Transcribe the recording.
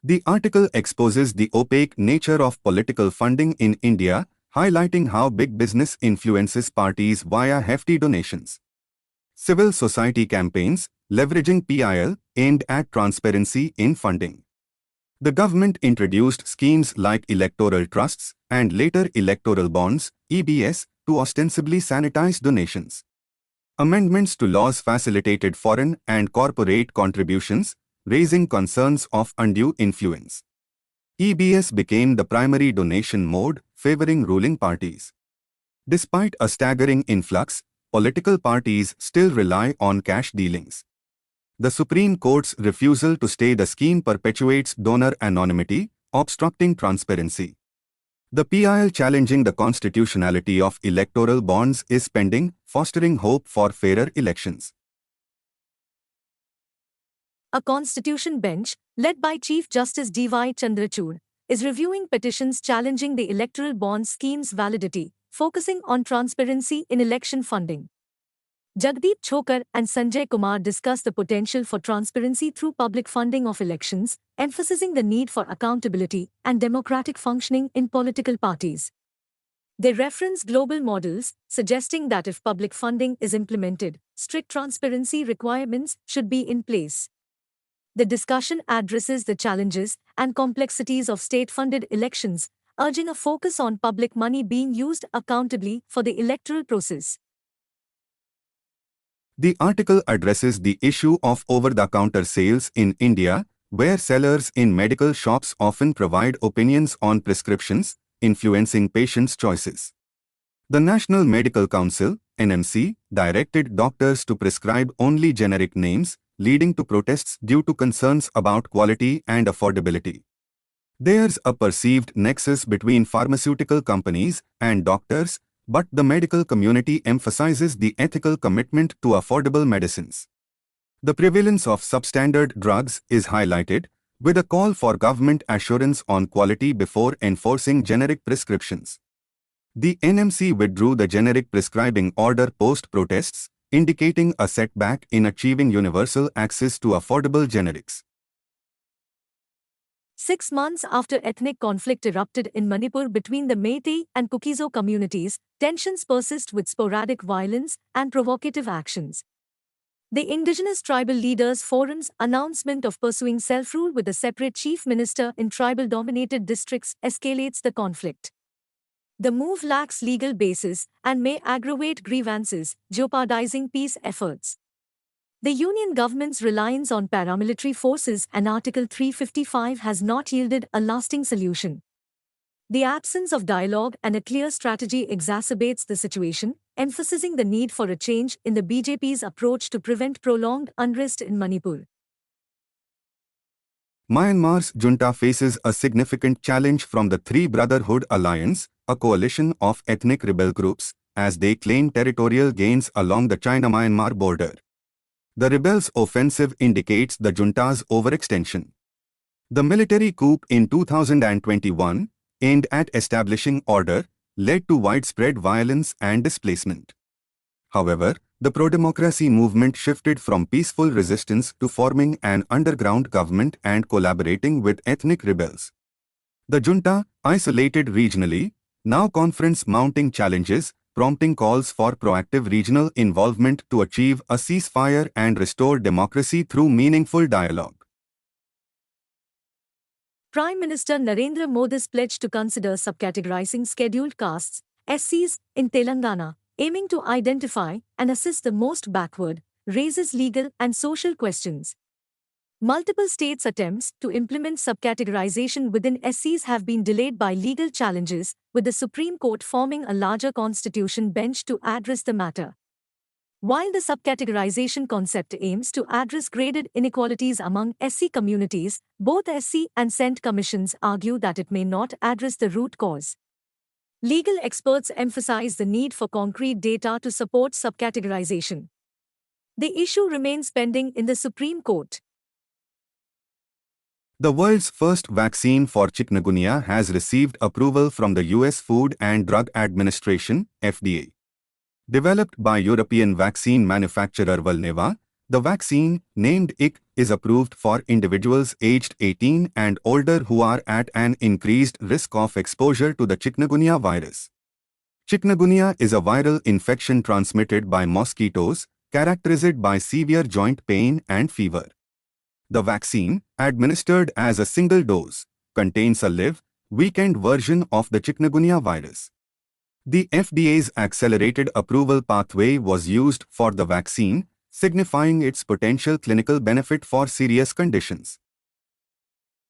The article exposes the opaque nature of political funding in India, highlighting how big business influences parties via hefty donations. Civil society campaigns, leveraging PIL, aimed at transparency in funding. The government introduced schemes like electoral trusts and later electoral bonds, EBS, to ostensibly sanitize donations. Amendments to laws facilitated foreign and corporate contributions, raising concerns of undue influence. EBS became the primary donation mode, favoring ruling parties. Despite a staggering influx, political parties still rely on cash dealings. The Supreme Court's refusal to stay the scheme perpetuates donor anonymity, obstructing transparency. The PIL challenging the constitutionality of electoral bonds is pending, fostering hope for fairer elections. A constitution bench, led by Chief Justice D.Y. Chandrachud, is reviewing petitions challenging the electoral bond scheme's validity, focusing on transparency in election funding. Jagdeep Chokar and Sanjay Kumar discuss the potential for transparency through public funding of elections, emphasizing the need for accountability and democratic functioning in political parties. They reference global models, suggesting that if public funding is implemented, strict transparency requirements should be in place. The discussion addresses the challenges and complexities of state-funded elections, urging a focus on public money being used accountably for the electoral process. The article addresses the issue of over-the-counter sales in India, where sellers in medical shops often provide opinions on prescriptions, influencing patients' choices. The National Medical Council, NMC, directed doctors to prescribe only generic names, leading to protests due to concerns about quality and affordability. There's a perceived nexus between pharmaceutical companies and doctors, but the medical community emphasizes the ethical commitment to affordable medicines. The prevalence of substandard drugs is highlighted, with a call for government assurance on quality before enforcing generic prescriptions. The NMC withdrew the generic prescribing order post-protests, indicating a setback in achieving universal access to affordable generics. 6 months after ethnic conflict erupted in Manipur between the Meitei and Kuki-Zo communities, tensions persist with sporadic violence and provocative actions. The Indigenous Tribal Leaders Forum's announcement of pursuing self-rule with a separate chief minister in tribal-dominated districts escalates the conflict. The move lacks legal basis and may aggravate grievances, jeopardizing peace efforts. The Union government's reliance on paramilitary forces and Article 355 has not yielded a lasting solution. The absence of dialogue and a clear strategy exacerbates the situation, emphasizing the need for a change in the BJP's approach to prevent prolonged unrest in Manipur. Myanmar's junta faces a significant challenge from the Three Brotherhood Alliance, a coalition of ethnic rebel groups, as they claim territorial gains along the China-Myanmar border. The rebels' offensive indicates the junta's overextension. The military coup in 2021, aimed at establishing order, led to widespread violence and displacement. However, the pro-democracy movement shifted from peaceful resistance to forming an underground government and collaborating with ethnic rebels. The junta, isolated regionally, now confronts mounting challenges, prompting calls for proactive regional involvement to achieve a ceasefire and restore democracy through meaningful dialogue. Prime Minister Narendra Modi's pledge to consider subcategorizing scheduled castes, SCs, in Telangana, aiming to identify and assist the most backward, raises legal and social questions. Multiple states' attempts to implement subcategorization within SCs have been delayed by legal challenges, with the Supreme Court forming a larger constitution bench to address the matter. While the subcategorization concept aims to address graded inequalities among SC communities, both SC and Cent commissions argue that it may not address the root cause. Legal experts emphasize the need for concrete data to support subcategorization. The issue remains pending in the Supreme Court. The world's first vaccine for chikungunya has received approval from the US Food and Drug Administration, FDA. Developed by European vaccine manufacturer Valneva, the vaccine, named IC, is approved for individuals aged 18 and older who are at an increased risk of exposure to the chikungunya virus. Chikungunya is a viral infection transmitted by mosquitoes, characterized by severe joint pain and fever. The vaccine, administered as a single dose, contains a live, weakened version of the chikungunya virus. The FDA's accelerated approval pathway was used for the vaccine, signifying its potential clinical benefit for serious conditions.